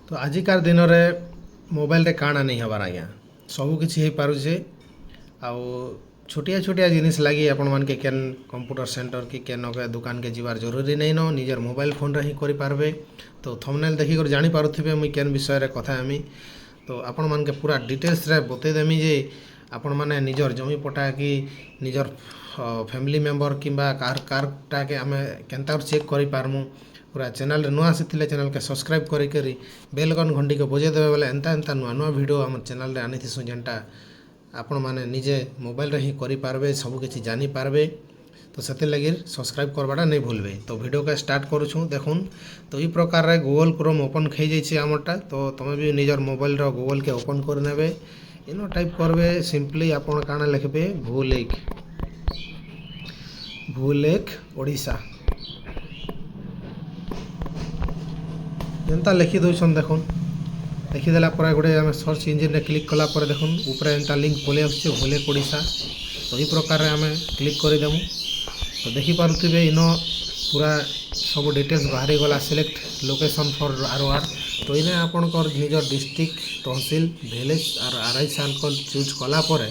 तो आजिकार दिन में मोबाइल रे काଣା नहीं हबार आज्ञा सबू किसी हो पारुचे आउ छोटिया छोटिया जिनिस लगी आपण मान के केन कंप्यूटर सेंटर कि केन दुकान के जीवार जरूरी नहीं न निजर मोबाइल फोन रे ही करि पारबे। तो थंबनेल देखि कर जानि पारुथिबे मुई केन विषय रे कथा हेमी। तो आपण मान के पूरा डिटेल्स रे बतै देमी जे आपण माने निजर जमी पटा कि निजर फैमिली मेंबर किंबा कारटा के आमे केनता चेक करि पारमु। पूरा चैनल रे नुआ आसीथिले चैनल के सब्सक्राइब करी करी बेल आइकन घंटी के बजे देबे बोले एंता एंता नुआ नुआ वीडियो हम चैनल रे आनी थिसु जेंटा आपण माने निजे मोबाइल रे ही करि पारबे सब किछि जानि पारबे। तो सेते लगी सब्सक्राइब करवाटा नहीं भूलबे। तो वीडियो का स्टार्ट करूँ देखुन। तो ई प्रकार रे गूगल क्रोम ओपन खई जाइए आमरटा। तो तुम भी निजर मोबाइल रो गूगल के ओपन कर नेबे। इनो टाइप करबे सिंपली आपण काना लिखबे भूलेख ओडिशा जेनता लिखि दउछन देखुन। लिखिदेला पर गोटे आम सर्च इंजिन रे क्लिक कला पर देखुन ऊपर एंता लिंक पले आछे भूलेख ओडिशा। तो ई प्रकार रे आमे क्लिक कर देमु। तो देखि पारुथिबे इनो पूरा सब डिटेल्स बाहरी गला सिलेक्ट लोकेशन फॉर आर। तो इने आपण कर निजर डिस्ट्रिक्ट तहसील विलेज और आरआई सर्कल चूज कला पर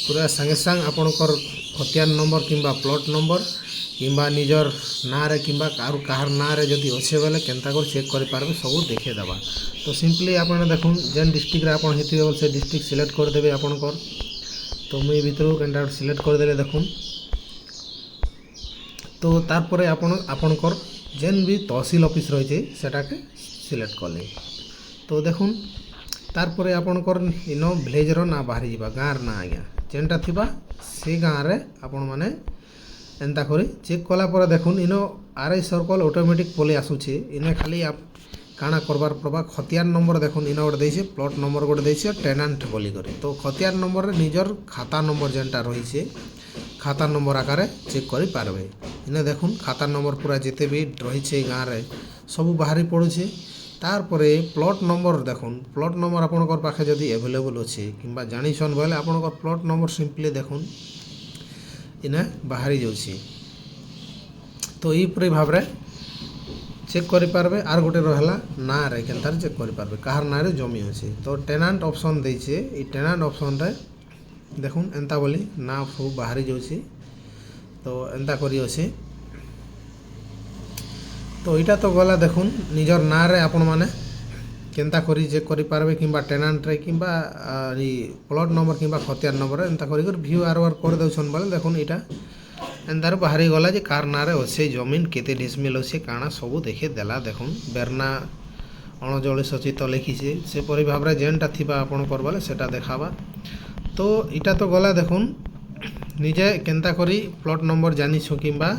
पूरा संगे संग आपण कर खतियान नंबर किंबा प्लॉट नंबर किंबा निजर ना रे किंबा काहार ना रे जदि अच्छे बेले केनता कर चेक करि पारबे सब देखे देबा। तो सिंपली आपण देखुन जेन डिस्ट्रिक्ट रे आपण हेतिबे बोल से डिस्ट्रिक्ट सिलेक्ट कर देबे आपण कर। तो मुई भितरु केनटा सिलेक्ट कर देले देखुन। तो तारपरे आपणकर जेन भी तहसील ऑफिस रही सेटा के सिलेक्ट कले। तो देखुन तारपरे आपणकर इनो विलेज रो ना बाहरी जीवा गाँर ना आज्ञा जेनटा थिबा से गाँव रे आपण माने एंता करी चेक कला पर देखुन इनो आरआई सर्कल ऑटोमेटिक पले आसुचे। इने खाली आप काना करबार पड़बा खतियान नंबर देखुन इनो गोटे देइछे प्लॉट नंबर गोटे देइछे टेनेंट बोली करी। तो खतियान नंबर रे निजर खाता नंबर जेनटा रहिछे खाता नंबर आकार चेक करि पारबे। इने देखुन खाता नंबर पूरा जिते भी रही गाँव रे सब बाहरी पड़ुछे। तारपरे प्लॉट नंबर देखुन प्लॉट नंबर आपनकर पाखे जदि अवेलेबल अच्छे किंबा जानिछन बोले आपनकर प्लॉट नंबर सिंपली देखुन इने बाहरी जाउछि। तो ई परि भाव रे चेक करि पारबे। आर गोटे रहला ना रे केनतार चेक करि पारबे काहार ना रे जमी अछि। तो टेनेंट ऑप्शन देइछे ई टेनेंट ऑप्शन रे देखुन एंता बोली ना सब बाहरी जाउछि। तो एंता करी अछि। तो इटा तो गला देखुन निजर ना रे आपण माने केनता करी चेक करि पारबे किंबा टेनेंट रे किंबा ई प्लॉट नंबर किंबा खतियान नंबर एंता करी कर व्यू आर कर दउछन बोले देखुन इटा एंतार बाहरी गला जे कार ना रे अछि जमीन केते डिसमिल अछि काना सब देखे देला देखुन बेरना 39 अछि तो लिखिছে से परि भाव रे जेनटा थिबा आपण करबाले सेटा देखाबा। तो इटा तो गला देखुन निजे केनता करी प्लॉट नंबर जानिछु किंबा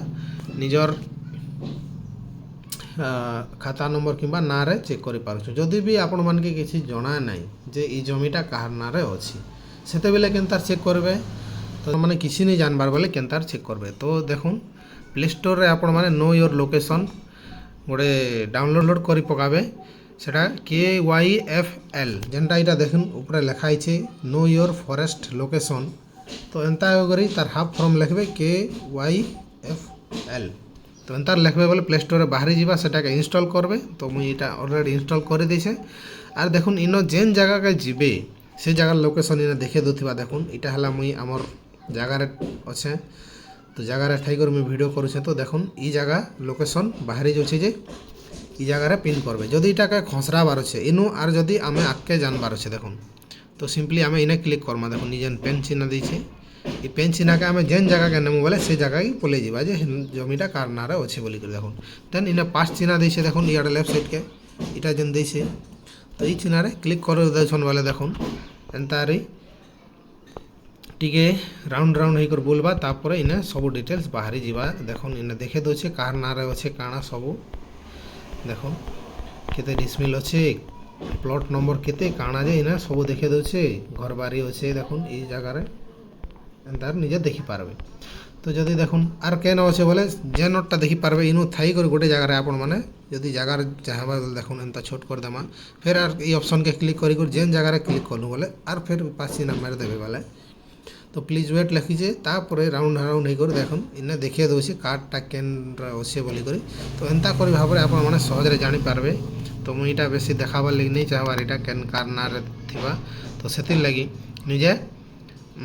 निजर खाता नंबर किंबा ना रे चेक करि पारछु। जदि भी आपण मान के किछि जणा नाही जे ई जमीटा काहार ना रे अछि सेते बेले केनतार चेक करबे। तो माने किछि नहीं जानबार बेले केनतार चेक करबे। तो देखुन प्ले स्टोर रे आपण माने नो योर लोकेशन गोटे डाउनलोड करि पकाबे सेटा KYFL जेनटा इटा देखुन ऊपर लिखा आइछे नो योर फॉरेस्ट लोकेशन। तो एंता करी तार हाफ फॉर्म लिखबे KYFL। तो एंता लिखबे बोले प्ले स्टोर रे बाहरी जीवा सेटा के इंस्टॉल करबे। तो मुई इटा ऑलरेडी इंस्टॉल कर देछे। आर देखुन इनो जेन जगह के जीबे से जगह लोकेशन इने देखे दोथिबा देखुन इटा हला मुई हमर जगह रे अच्छे। तो जगह रे ठाई कर मुई वीडियो करूछे। तो देखुन ई जगह लोकेशन बाहरी जोछे जे ई जगह रे पिन करबे जदि इटा के खसरा बार छे इनु आर जदि आमे आके जानबार छे देखुन। तो सिंपली आमे इने क्लिक करमा देखुन निजेन पेन चिन्ह दैछे ई पेन चिन्ह के आमे जेन जगह के नेमु बोले से जगह ही पले जीवा जे जमीटा कार ना रे अछि बोली कर देखुन। देन इने पास चिन्ह दैछे देखुन इयाडे लेफ्ट साइड के इटा जेन दैछे। तो ई चिन्ह रे क्लिक कर देछन बोले देखुन एंतारी टिके राउंड राउंड होकर बोलबा तापर इने सब डिटेल्स बाहरी जीवा देखुन इने देखे दोछे कार ना रे अछि काना सब देखुन केते डिसमिल अछि प्लॉट नंबर केते काना जे इना सब देखे दोछे घर बारी अछि देखुन ई जगह रे एंतार निजे देखि पारबे। तो जदि देखुन आर केन अछि बोले जे नोटटा देखि पारबे इनु थाई कर गोटे जगह रे आपण माने जदि जगह चाहबा देखुन एंता छोट कर देमा फिर आर ई ऑप्शन के क्लिक करी कर जेन जगह रे क्लिक करलु बोले आर फिर पास चिन्ह मार देबे बोले। तो प्लीज वेट लिखिजे तापर राउंड राउंड होकर देखुन इने देखिए दोछे कार्डटा केन अछि बोली करी। तो एंता करी भाबरे आपण माने सहज रे जानि पारबे। ତ ମୁଇଁ ଏଇଟା ବେଶୀ দেখাবার লাগি नहीं চাহবার এটা কেন কার নারে থিবা তো সেতির লাগি নিজে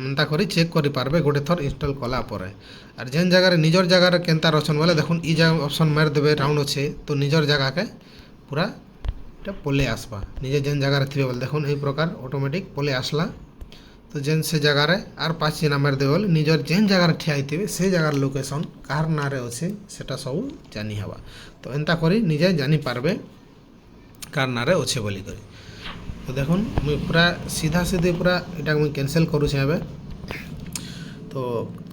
এন্তা করে চেক করে পারবে গোটে থর ইনস্টল কলা পরে আর যেন জায়গায় নিজের জায়গায় কেনতার অপশন বলে দেখুন ই জায়গা অপশন মারি দেবে রাউন্ড আছে তো নিজের জায়গাকে পুরা এটা পলে আসবা নিজে যেন জায়গায় থিবে বলে দেখুন এই প্রকার অটোমেটিক পলে আসলা তো যেন সে জায়গায় আর 5 চিহ্ন মারি দেবে বলে নিজের যেন জায়গায় ঠিয়া হইতিবে সেই জায়গার লোকেশন কার নারে আছে সেটা সব জানি হবা তো এন্তা করে নিজে জানি পারবে কার নারে আছে বলি করে তো দেখুন মুই পুরা সিধা সিধে পুরা এটা মুই ক্যান্সেল করুছে এবে তো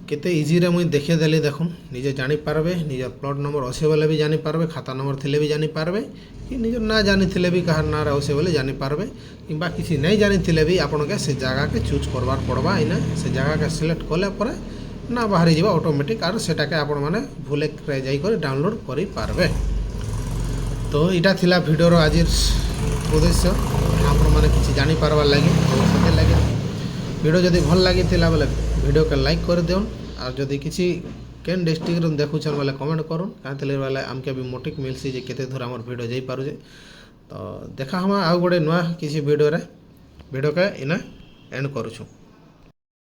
কেতে ইজি রে মুই দেখিয়ে দেলি দেখুন নিজে জানি পারবে নিজের প্লট নম্বর আছে বলে भी জানি পারবে খাতা নম্বর থিলে भी জানি পারবে কি নিজের না জানি থিলে भी কাহার নারে আছে বলে জানি পারবে কিংবা কিছু নাই জানি থিলে भी আপনাকে সে জায়গাকে চুজ করবার পড়বা আইনা সে জায়গাকে সিলেক্ট কলে পরে না বাহারি যাবা অটোমেটিক আর সেটাকে আপন মানে ভুলে যাই করে ডাউনলোড করি পারবে তো এটা থিলা ভিডিওর আজির উদ্দেশ্য আপন মানে কিছু জানি পারবার লাগি সেতে লাগে ভিডিও যদি ভাল লাগিଥିଲା বলে ভিডিওকে লাইক করে দিন আর যদি কিছু কেন ডিস্ট্রিক্ট দেখুছেন বলে কমেন্ট করুন কাঁতলে বলে আমকে भी মোটিক মিলছি যে কেতে ধর আমার ভিডিও যাই পারুছে তো দেখা হমা আউ গোটে নয়া কিছু ভিডিওরে ভিডিওকে ইনা এন্ড করুছু।